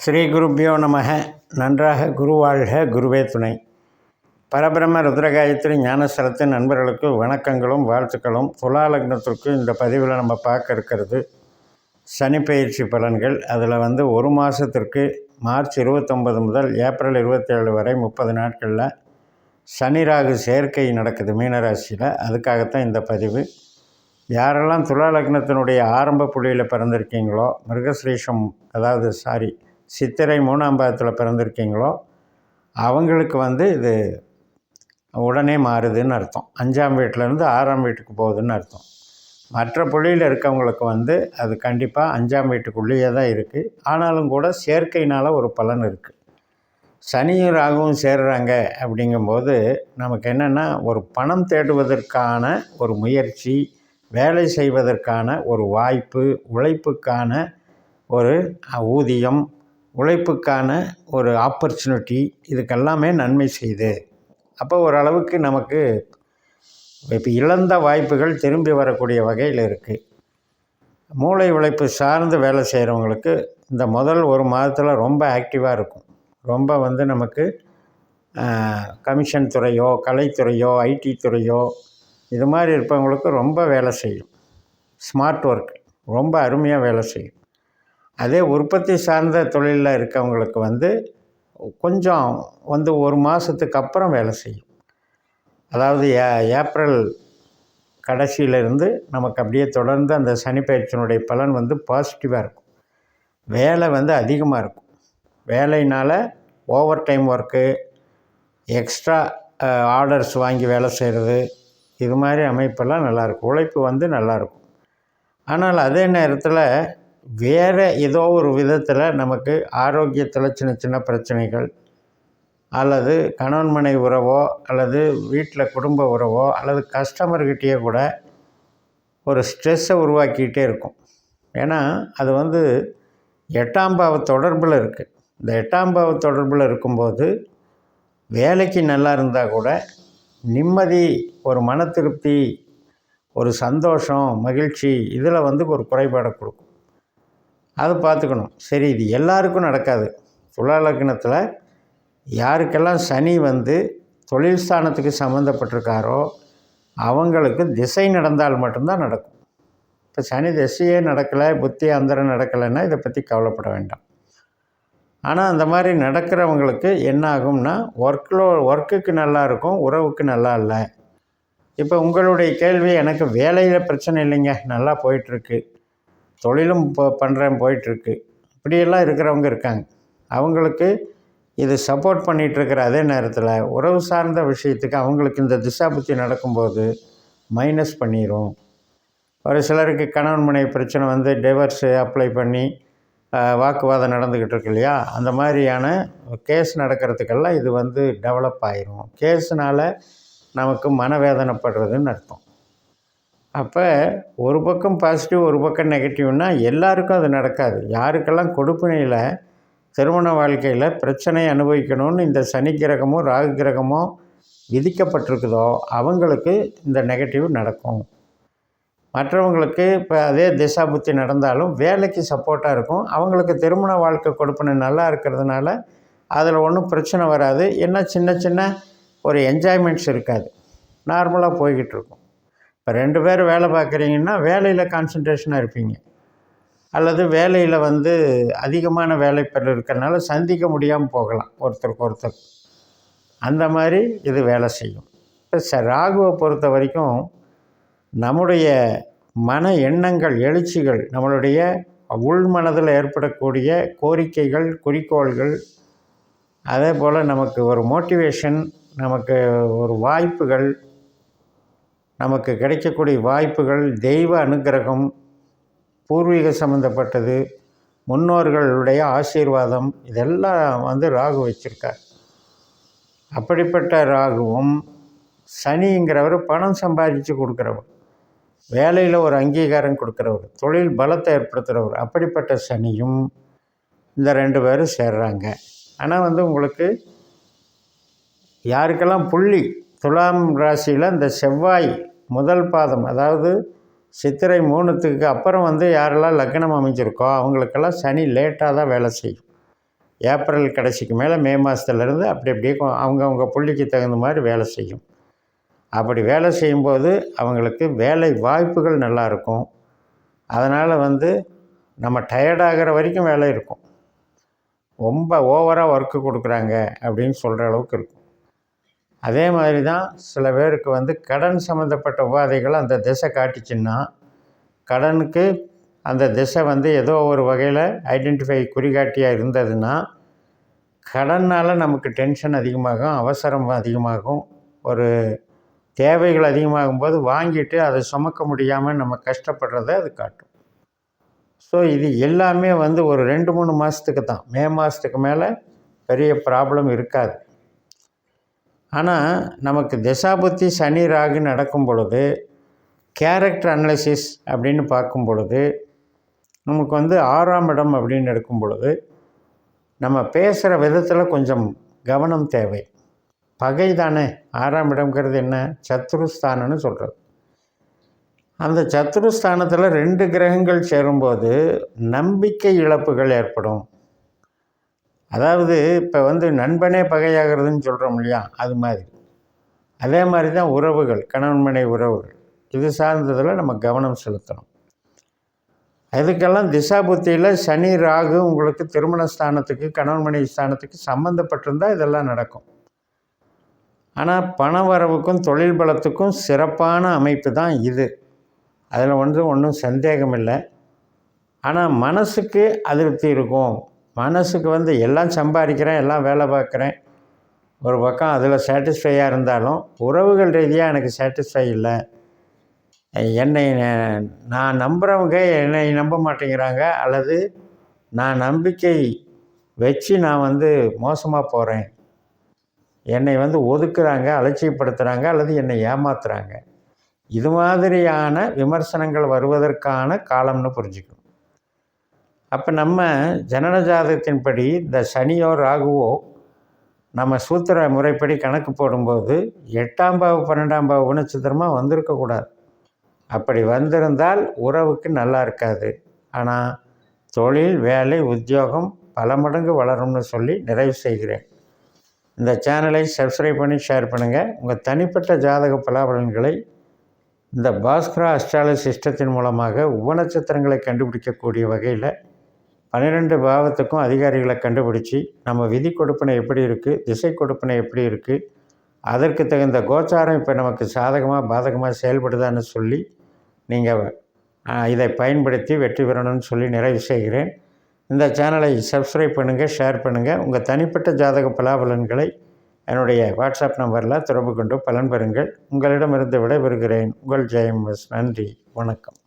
ஸ்ரீ குருப்பியோ நமக. நன்றாக குருவாழ்க, குருவே துணை. பரபிரம்ம ருத்ரகாயத்ரி ஞானஸ்தலத்து நண்பர்களுக்கு வணக்கங்களும் வாழ்த்துக்களும். துலா லக்னத்திற்கு இந்த பதிவில் நம்ம பார்க்க இருக்கிறது சனி பயிற்சி பலன்கள். அதில் ஒரு மாதத்திற்கு மார்ச் 29 முதல் ஏப்ரல் 27 வரை 30 நாட்களில் சனி ராகு சேர்க்கை நடக்குது மீனராசியில். அதுக்காகத்தான் இந்த பதிவு. யாரெல்லாம் துலா லக்னத்தினுடைய ஆரம்ப புள்ளியில் பிறந்திருக்கீங்களோ, மிருகஸ்ரீஷம் சித்திரை 3ஆம் பாதத்தில் பிறந்திருக்கீங்களோ அவங்களுக்கு இது உடனே மாறுதுன்னு அர்த்தம். 5ஆம் வீட்டிலேருந்து 6ஆம் வீட்டுக்கு போகுதுன்னு அர்த்தம். மற்ற புள்ளியில் இருக்கவங்களுக்கு அது கண்டிப்பாக 5ஆம் வீட்டுக்குள்ளேயே தான் இருக்குது. ஆனாலும் கூட சேர்க்கையினால் ஒரு பலன் இருக்குது. சனியும் ராகுவும் சேர்றாங்க அப்படிங்கும்போது நமக்கு என்னென்னா, ஒரு பணம் தேடுவதற்கான ஒரு முயற்சி, வேலை செய்வதற்கான ஒரு வாய்ப்பு, உழைப்புக்கான ஒரு ஊதியம், உழைப்புக்கான ஒரு ஆப்பர்ச்சுனிட்டி, இதுக்கெல்லாமே நன்மை செய்யுது. அப்போ ஓரளவுக்கு நமக்கு இப்போ இழந்த வாய்ப்புகள் திரும்பி வரக்கூடிய வகையில் இருக்குது. மூளை உழைப்பு சார்ந்து வேலை செய்கிறவங்களுக்கு இந்த முதல் ஒரு மாதத்தில் ரொம்ப ஆக்டிவாக இருக்கும். ரொம்ப நமக்கு கமிஷன் துறையோ, கலைத்துறையோ, ஐடி துறையோ இது மாதிரி இருப்பவங்களுக்கு ரொம்ப வேலை செய்யும். ஸ்மார்ட் ஒர்க் ரொம்ப அருமையாக வேலை செய்யும். அதே உற்பத்தி சார்ந்த தொழிலில் இருக்கவங்களுக்கு கொஞ்சம் ஒரு மாதத்துக்கு அப்புறம் வேலை செய்யும். அதாவது ஏப்ரல் கடைசியிலேருந்து நமக்கு அப்படியே தொடர்ந்து அந்த சனி பயிற்சியினுடைய பலன் பாசிட்டிவாக இருக்கும். வேலை அதிகமாக இருக்கும். வேலையினால் overtime work, extra orders வாங்கி வேலை செய்கிறது, இது மாதிரி அமைப்பெல்லாம் நல்லாயிருக்கும். உழைப்பு நல்லாயிருக்கும். ஆனால் அதே நேரத்தில் வேறு ஏதோ ஒரு விதத்தில் நமக்கு ஆரோக்கியத்தில் சின்ன சின்ன பிரச்சனைகள், அல்லது கணவன் மனை உறவோ, அல்லது வீட்டில் குடும்ப உறவோ, அல்லது கஸ்டமர்கிட்டயே கூட ஒரு ஸ்ட்ரெஸ்ஸை உருவாக்கிக்கிட்டே இருக்கும். ஏன்னா அது 8ஆம் பாவ தொடர்பில் இருக்குது. இந்த 8ஆம் பாவ தொடர்பில் இருக்கும்போது வேலைக்கு நல்லா இருந்தால் கூட நிம்மதி, ஒரு மன திருப்தி, ஒரு சந்தோஷம், மகிழ்ச்சி, இதில் ஒரு குறைபாடை கொடுக்கும். அதை பார்த்துக்கணும். சரி, இது எல்லாருக்கும் நடக்காது. துலா லக்னத்தில் யாருக்கெல்லாம் சனி தொழில் ஸ்தானத்துக்கு சம்மந்தப்பட்டிருக்காரோ அவங்களுக்கு திசை நடந்தால் மட்டும்தான் நடக்கும். இப்போ சனி திசையே நடக்கலை, புத்தி அந்தரம் நடக்கலைன்னா இதை பற்றி கவலைப்பட வேண்டாம். ஆனால் அந்த மாதிரி நடக்கிறவங்களுக்கு என்ன ஆகும்னா, ஒர்க்குக்கு நல்லா இருக்கும், உறவுக்கு நல்லா இல்லை. இப்போ உங்களுடைய கேள்வி, எனக்கு வேலையில் பிரச்சனை இல்லைங்க, நல்லா போயிட்டுருக்கு, தொழிலும் பண்ணுறேன், போயிட்டுருக்கு, இப்படியெல்லாம் இருக்கிறவங்க இருக்காங்க. அவங்களுக்கு இது சப்போர்ட் பண்ணிகிட்ருக்கிற அதே நேரத்தில் உறவு சார்ந்த விஷயத்துக்கு அவங்களுக்கு இந்த திசாபுத்தி நடக்கும்போது மைனஸ் பண்ணிடும். ஒரு சிலருக்கு கணவன் மனைவி பிரச்சனை டிவோர்ஸு அப்ளை பண்ணி வாக்குவாதம் நடந்துக்கிட்டு இருக்கு இல்லையா, அந்த மாதிரியான கேஸ் நடக்கிறதுக்கெல்லாம் இது டெவலப் ஆகிரும். கேஸுனால் நமக்கு மனவேதனைப்படுறதுன்னு அர்த்தம். அப்போ ஒரு பக்கம் பாசிட்டிவ், ஒரு பக்கம் நெகட்டிவ்னால் எல்லாருக்கும் அது நடக்காது. யாருக்கெல்லாம் கொடுப்பினையில் திருமண வாழ்க்கையில் பிரச்சனை அனுபவிக்கணும்னு இந்த சனி கிரகமோ ராகு கிரகமோ விதிக்கப்பட்டிருக்குதோ அவங்களுக்கு இந்த நெகட்டிவ் நடக்கும். மற்றவங்களுக்கு இப்போ அதே திசாபுத்தி நடந்தாலும் வேலைக்கு சப்போர்ட்டாக இருக்கும். அவங்களுக்கு திருமண வாழ்க்கை கொடுப்பினை நல்லா இருக்கிறதுனால அதில் ஒன்றும் பிரச்சனை வராது. என்ன சின்ன சின்ன ஒரு என்ஜாய்மெண்ட்ஸ் இருக்காது, நார்மலாக போய்கிட்டு இருக்கும். இப்போ 2 பேர் வேலை பார்க்குறீங்கன்னா வேலையில் கான்சன்ட்ரேஷனாக இருப்பீங்க, அல்லது வேலையில் அதிகமான வேலைப்பளு இருக்கிறனால சந்திக்க முடியாமல் போகலாம் ஒருத்தருக்கு ஒருத்தர். அந்த மாதிரி இது வேலை செய்யும். இப்போ ராகுவை பொறுத்த வரைக்கும் நம்முடைய மன எண்ணங்கள், எழுச்சிகள், நம்மளுடைய உள் மனதில் ஏற்படக்கூடிய கோரிக்கைகள், குறிக்கோள்கள், அதே போல் நமக்கு ஒரு மோட்டிவேஷன், நமக்கு ஒரு வாய்ப்புகள், நமக்கு கிடைக்கக்கூடிய வாய்ப்புகள், தெய்வ அனுக்கிரகம், பூர்வீக சம்மந்தப்பட்டது, முன்னோர்களுடைய ஆசீர்வாதம், இதெல்லாம் ராகு வச்சுருக்கார். அப்படிப்பட்ட ராகுவும் சனிங்கிறவர் பணம் சம்பாதிச்சு கொடுக்குறவர், வேலையில் ஒரு அங்கீகாரம் கொடுக்குறவர், தொழில் பலத்தை ஏற்படுத்துகிறவர். அப்படிப்பட்ட சனியும் இந்த 2 பேரும் சேர்றாங்க. ஆனால் உங்களுக்கு யாருக்கெல்லாம் புள்ளி துலாம் ராசியில் இந்த செவ்வாய் முதல் பாதம், அதாவது சித்திரை 3க்கு அப்புறம் யாரெல்லாம் லக்னம் அமைஞ்சிருக்கோ அவங்களுக்கெல்லாம் சனி லேட்டாக தான் வேலை செய்யும். ஏப்ரல் கடைசிக்கு மேலே மே மாதத்துலேருந்து அப்படி அப்படியே அவங்கவுங்க புள்ளிக்கு தகுந்த மாதிரி வேலை செய்யும். அப்படி வேலை செய்யும்போது அவங்களுக்கு வேலை வாய்ப்புகள் நல்லாயிருக்கும். அதனால் நம்ம டயர்டாகிற வரைக்கும் வேலை இருக்கும். ரொம்ப ஓவராக ஒர்க்கு கொடுக்குறாங்க அப்படின்னு சொல்கிற அளவுக்கு இருக்கும். அதே மாதிரி தான் சில பேருக்கு கடன் சம்மந்தப்பட்ட உபாதைகள் அந்த திசை காட்டிச்சுன்னா, கடனுக்கு அந்த திசை ஏதோ ஒரு வகையில் ஐடென்டிஃபை குறிகாட்டியாக இருந்ததுன்னா, கடனால் நமக்கு டென்ஷன் அதிகமாகும், அவசரம் அதிகமாகும், ஒரு தேவைகள் அதிகமாகும்போது வாங்கிட்டு அதை சுமக்க முடியாமல் நம்ம கஷ்டப்படுறத அது காட்டும். ஸோ இது எல்லாமே ஒரு 2-3 மாதத்துக்கு தான். மே மாதத்துக்கு மேலே பெரிய ப்ராப்ளம் இருக்காது. ஆனால் நமக்கு திசாபுத்தி சனி ராகு நடக்கும் பொழுது கேரக்டர் அனலைசிஸ் அப்படின்னு பார்க்கும் பொழுது நமக்கு 6ஆம் இடம் அப்படின்னு எடுக்கும் பொழுது நம்ம பேசுகிற விதத்தில் கொஞ்சம் கவனம் தேவை. பகை தானே 6ஆம் இடம்ங்கிறது என்ன? சத்ருஸ்தானம்னு சொல்கிறது. அந்த சத்ருஸ்தானத்தில் 2 கிரகங்கள் சேரும்போது நம்பிக்கை இழப்புகள் ஏற்படும். அதாவது இப்போ நண்பனே பகையாகிறதுன்னு சொல்கிறோம் இல்லையா, அது மாதிரி. அதே மாதிரி தான் உறவுகள், கணவன் மனைவி உறவுகள், இது சார்ந்ததில் நம்ம கவனம் செலுத்தணும். இதுக்கெல்லாம் திசாபுத்தியில் சனி ராகு உங்களுக்கு திருமண ஸ்தானத்துக்கு, கணவன் மனைவி ஸ்தானத்துக்கு சம்மந்தப்பட்டிருந்தால் இதெல்லாம் நடக்கும். ஆனால் பண வரவுக்கும் தொழில் பலத்துக்கும் சிறப்பான அமைப்பு தான் இது. அதில் ஒன்றும் சந்தேகம் இல்லை. ஆனால் மனசுக்கு அதிருப்தி இருக்கும். மனசுக்கு எல்லாம் சம்பாதிக்கிறேன், எல்லாம் வேலை பார்க்குறேன், ஒரு பக்கம் அதில் சாட்டிஸ்ஃபையாக இருந்தாலும் உறவுகள் ரீதியாக எனக்கு சாட்டிஸ்ஃபை இல்லை. என்னை நான் நம்புகிறவங்க என்னை நம்ப மாட்டேங்கிறாங்க, அல்லது நான் நம்பிக்கை வச்சு நான் மோசமாக போகிறேன், என்னை ஒதுக்குறாங்க, அலட்சியப்படுத்துகிறாங்க, அல்லது என்னை ஏமாத்துகிறாங்க. இது மாதிரியான விமர்சனங்கள் வருவதற்கான காலம்னு புரிஞ்சுக்கணும். அப்போ நம்ம ஜனன ஜாதகத்தின்படி இந்த சனியோ ராகுவோ நம்ம சூத்திர முறைப்படி கணக்கு போடும்போது 8ஆம் பாவ 12ஆம் பாவ குணச்சித்திரமாக வந்திருக்கக்கூடாது. அப்படி வந்திருந்தால் உறவுக்கு நல்லா இருக்காது. ஆனால் தொழில், வேலை, உத்தியோகம் பல மடங்கு வளரும்னு சொல்லி நிறைவு செய்கிறேன். இந்த சேனலை சப்ஸ்கிரைப் பண்ணி ஷேர் பண்ணுங்கள். உங்கள் தனிப்பட்ட ஜாதக பலாபலன்களை இந்த பாஸ்கரா அஸ்ட்ராலஜி சிஸ்டத்தின் மூலமாக உபநட்சத்திரங்களை கண்டுபிடிக்கக்கூடிய வகையில் 12 பாவத்துக்கும் அதிகாரிகளை கண்டுபிடிச்சி நம்ம விதி கொடுப்பனை எப்படி இருக்குது, திசை கொடுப்பனை எப்படி இருக்குது, அதற்கு தகுந்த கோச்சாரம் இப்போ நமக்கு சாதகமாக பாதகமாக செயல்படுதான்னு சொல்லி நீங்கள் இதை பயன்படுத்தி வெற்றி பெறணும்னு சொல்லி நிறைவு செய்கிறேன். இந்த சேனலை சப்ஸ்கிரைப் பண்ணுங்கள், ஷேர் பண்ணுங்கள். உங்கள் தனிப்பட்ட ஜாதக பலாபலன்களை என்னுடைய வாட்ஸ்அப் நம்பரில் தொடர்பு கொண்டு பலன் பெறுங்கள். உங்களிடமிருந்து விடைபெறுகிறேன். உங்கள் ஜெயம் எஸ். நன்றி, வணக்கம்.